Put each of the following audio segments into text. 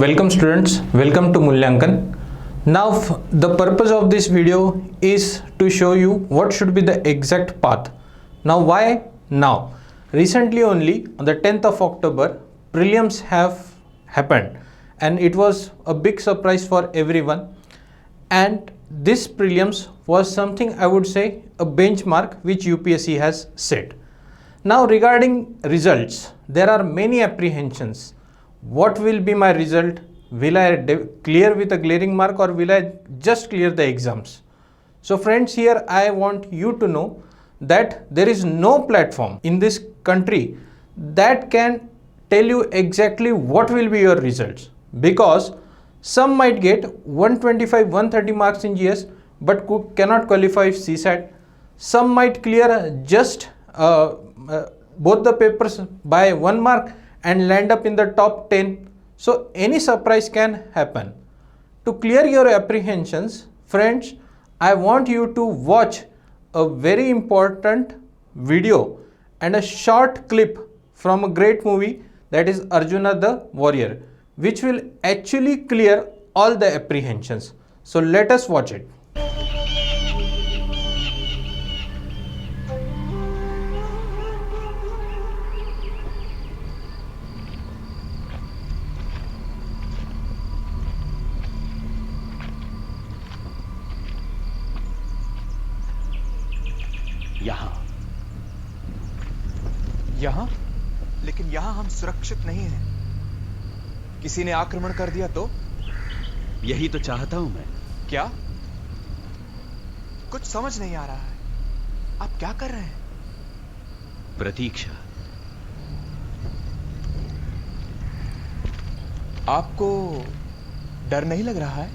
welcome students, welcome to Mulyaankan. Now the purpose of this video is to show you what should be the exact path. Now why now? Recently only on the 10th of October prelims have happened and it was a big surprise for everyone, and this prelims was something I would say a benchmark which UPSC has set. Now regarding results, there are many apprehensions. What will be my result? Will I clear with a glaring mark or will I just clear the exams? So friends, here I want you to know that there is no platform in this country that can tell you exactly what will be your results, because some might get 125 130 marks in GS but cannot qualify CSAT. Some might clear just both the papers by 1 mark and land up in the top 10. So any surprise can happen. To clear your apprehensions, friends, I want you to watch a very important video and a short clip from a great movie, that is Arjuna the Warrior, which will actually clear all the apprehensions. So let us watch it. यहाँ? लेकिन यहाँ हम सुरक्षित नहीं हैं। किसी ने आक्रमण कर दिया तो? यही तो चाहता हूं मैं। क्या? कुछ समझ नहीं आ रहा है। आप क्या कर रहे हैं? प्रतीक्षा। आपको डर नहीं लग रहा है?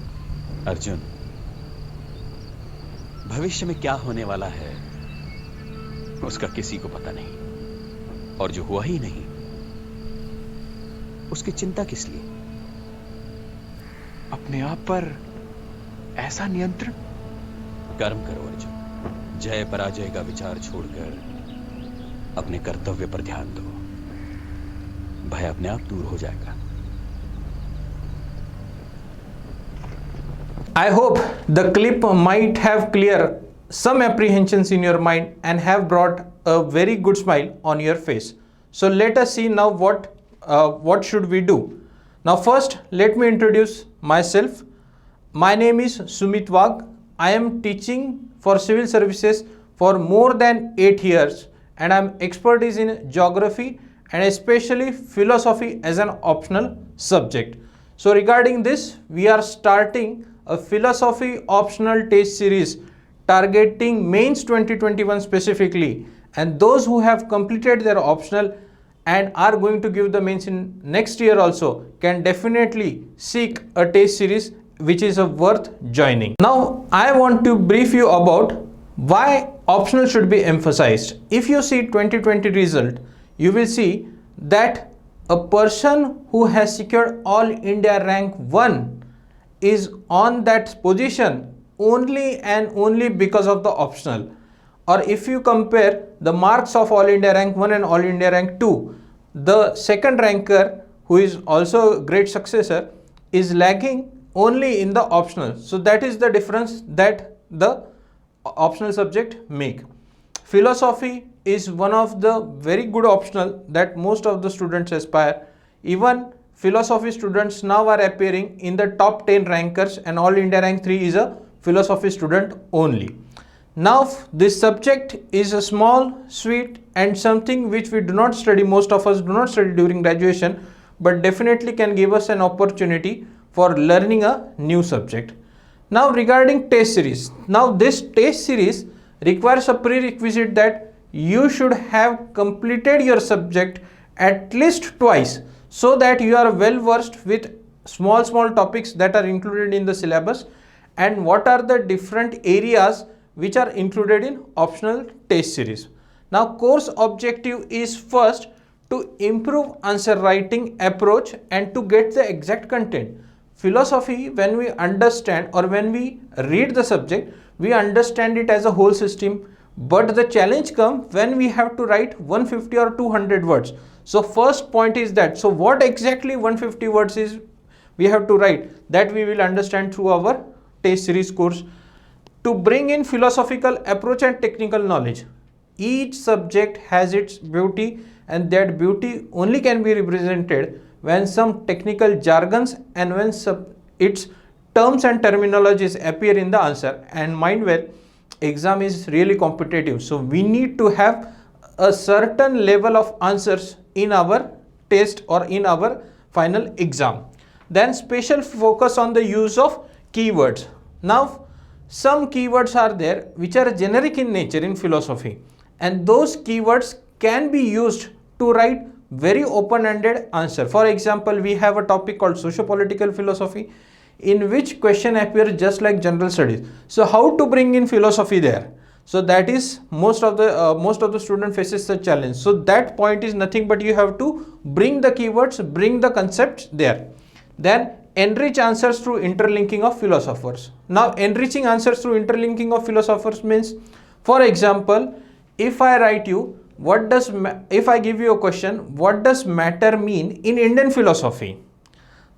अर्जुन, भविष्य में क्या होने वाला है उसका किसी को पता नहीं, और जो हुआ ही नहीं उसकी चिंता किस लिए? अपने आप पर ऐसा नियंत्रण? कर्म करो अर्जुन, जय पराजय का विचार छोड़कर अपने कर्तव्य पर ध्यान दो, भय अपने आप दूर हो जाएगा। I hope the clip might have cleared some apprehensions in your mind and have brought a very good smile on your face. So let us see now what should we do. Now first let me introduce myself. My name is Sumeet Sir. I am teaching for civil services for more than 8 years and I am expertise in geography and especially philosophy as an optional subject. So regarding this, we are starting a philosophy optional test series targeting mains 2021 specifically, and those who have completed their optional and are going to give the mains in next year also can definitely seek a test series which is worth joining. Now I want to brief you about why optional should be emphasized. If you see 2020 result, you will see that a person who has secured all India rank 1 is on that position only and only because of the optional. Or if you compare the marks of All India rank 1 and All India rank 2, the second ranker, who is also a great successor, is lagging only in the optional. So that is the difference that the optional subject make. Philosophy is one of the very good optional that most of the students aspire. Even philosophy students now are appearing in the top 10 rankers, and All India rank 3 is a philosophy student only. Now this subject is a small, sweet and something which we do not study, most of us do not study during graduation, but definitely can give us an opportunity for learning a new subject. Now regarding test series, now this test series requires a prerequisite that you should have completed your subject at least twice, so that you are well versed with small topics that are included in the syllabus and what are the different areas which are included in optional test series. Now course objective is first to improve answer writing approach and to get the exact content. Philosophy, when we understand or when we read the subject, we understand it as a whole system, but the challenge comes when we have to write 150 or 200 words. So first point is that, so what exactly 150 words is we have to write, that we will understand through our test series course. To bring in philosophical approach and technical knowledge, each subject has its beauty, and that beauty only can be represented when some technical jargons and when its terms and terminologies appear in the answer. And mind well, exam is really competitive, so we need to have a certain level of answers in our test or in our final exam. Then special focus on the use of keywords. Now some keywords are there which are generic in nature in philosophy, and those keywords can be used to write very open-ended answer. For example, we have a topic called socio-political philosophy, in which question appears just like general studies. So how to bring in philosophy there? So that is most of the student faces such challenge. So that point is nothing but you have to bring the keywords, bring the concepts there. Then enrich answers through interlinking of philosophers. Now enriching answers through interlinking of philosophers means, for example, if I write you, if I give you a question, what does matter mean in Indian philosophy?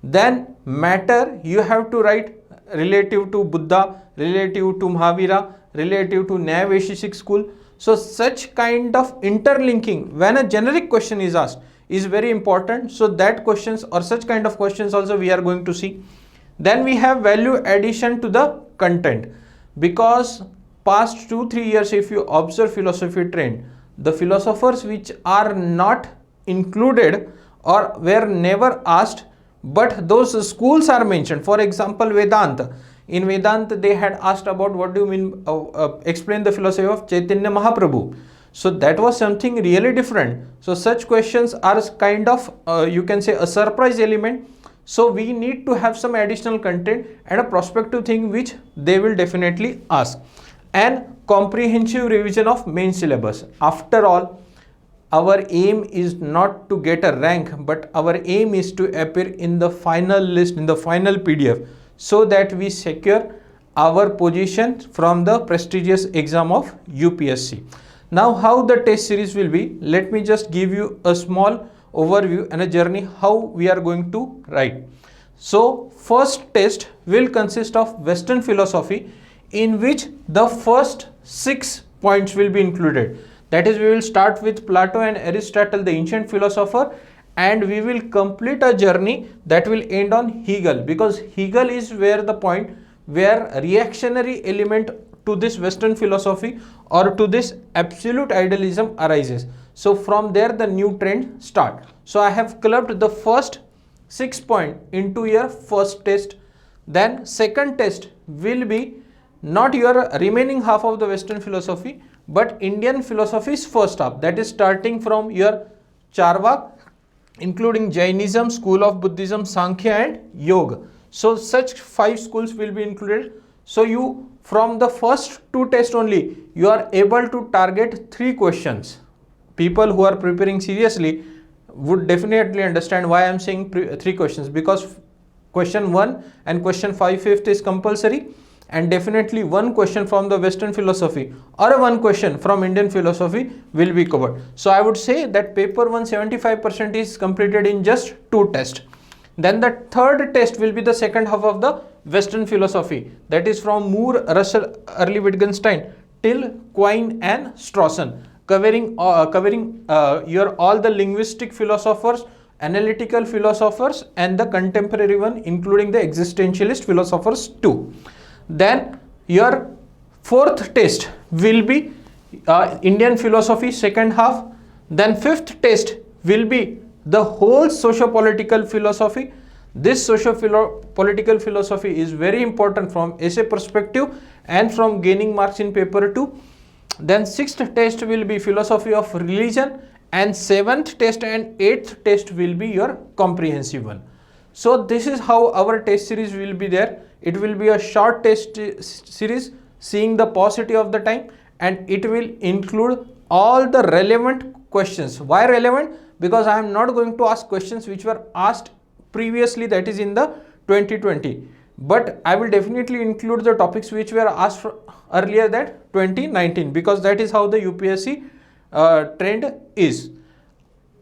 Then matter you have to write relative to Buddha, relative to Mahavira, relative to Nyaya Vaisheshik school. So such kind of interlinking when a generic question is asked is very important. So that questions or such kind of questions also we are going to see. Then we have value addition to the content, because past 2-3 years if you observe philosophy trend, the philosophers which are not included or were never asked, but those schools are mentioned. For example, Vedanta. In Vedanta they had asked about what do you mean, explain the philosophy of Chaitanya Mahaprabhu. So that was something really different. So such questions are kind of you can say a surprise element. So we need to have some additional content and a prospective thing which they will definitely ask. And comprehensive revision of main syllabus. After all, our aim is not to get a rank, but our aim is to appear in the final list, in the final PDF, so that we secure our position from the prestigious exam of UPSC. Now how the test series will be, let me just give you a small overview and a journey how we are going to write. So first test will consist of Western philosophy, in which the first 6 points will be included. That is, we will start with Plato and Aristotle, the ancient philosopher, and we will complete a journey that will end on Hegel, because Hegel is where the point where reactionary element to this Western philosophy or to this absolute idealism arises. So from there the new trend start. So I have clubbed the first 6 points into your first test. Then second test will be not your remaining half of the Western philosophy, but Indian philosophy's first half, that is starting from your Charvak, including Jainism, school of Buddhism, Sankhya and Yoga. So such 5 schools will be included. So you, from the first 2 tests only, you are able to target 3 questions. People who are preparing seriously would definitely understand why I am saying 3 questions, because question 1 and question 5/5 is compulsory, and definitely 1 question from the Western philosophy or 1 question from Indian philosophy will be covered. So I would say that paper 1 75% is completed in just 2 tests. Then the third test will be the second half of the Western philosophy, that is from Moore, Russell, early Wittgenstein till Quine and Strawson, covering your all the linguistic philosophers, analytical philosophers and the contemporary one, including the existentialist philosophers too. Then your fourth test will be Indian philosophy second half. Then fifth test will be the whole socio-political philosophy. This socio-political philosophy is very important from essay perspective and from gaining marks in paper 2. Then sixth test will be philosophy of religion, and seventh test and eighth test will be your comprehensive one. So this is how our test series will be there. It will be a short test series, seeing the paucity of the time, and it will include all the relevant questions. Why relevant? Because I am not going to ask questions which were asked previously, that is in the 2020, but I will definitely include the topics which were asked earlier, that 2019, because that is how the UPSC trend is.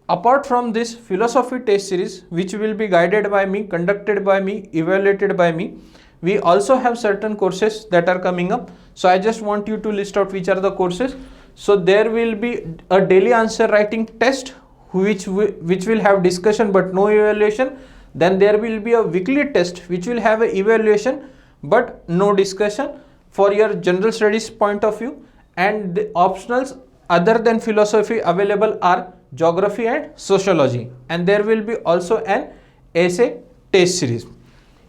apart from this philosophy test series, which will be guided by me, conducted by me, evaluated by me, we also have certain courses that are coming up. So I just want you to list out which are the courses. So there will be a daily answer writing test which will have discussion but no evaluation. Then there will be a weekly test which will have an evaluation but no discussion for your general studies point of view. And the optionals other than philosophy available are geography and sociology, and there will be also an essay test series.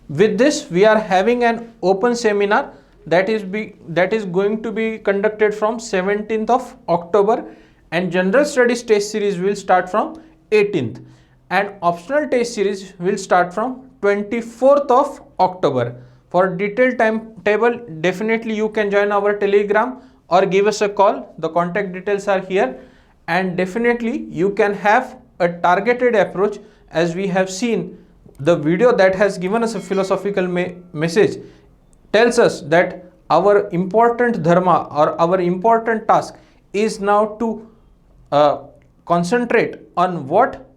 With this, we are having an open seminar that is going to be conducted from 17th of October, and general studies test series will start from 18th, and optional test series will start from 24th of October. For detailed timetable, definitely you can join our Telegram or give us a call. The contact details are here, and definitely you can have a targeted approach. As we have seen, the video that has given us a philosophical message tells us that our important dharma or our important task is now to concentrate on what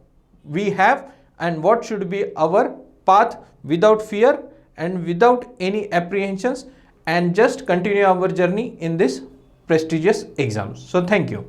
we have and what should be our path without fear and without any apprehensions, and just continue our journey in this prestigious exams. So thank you.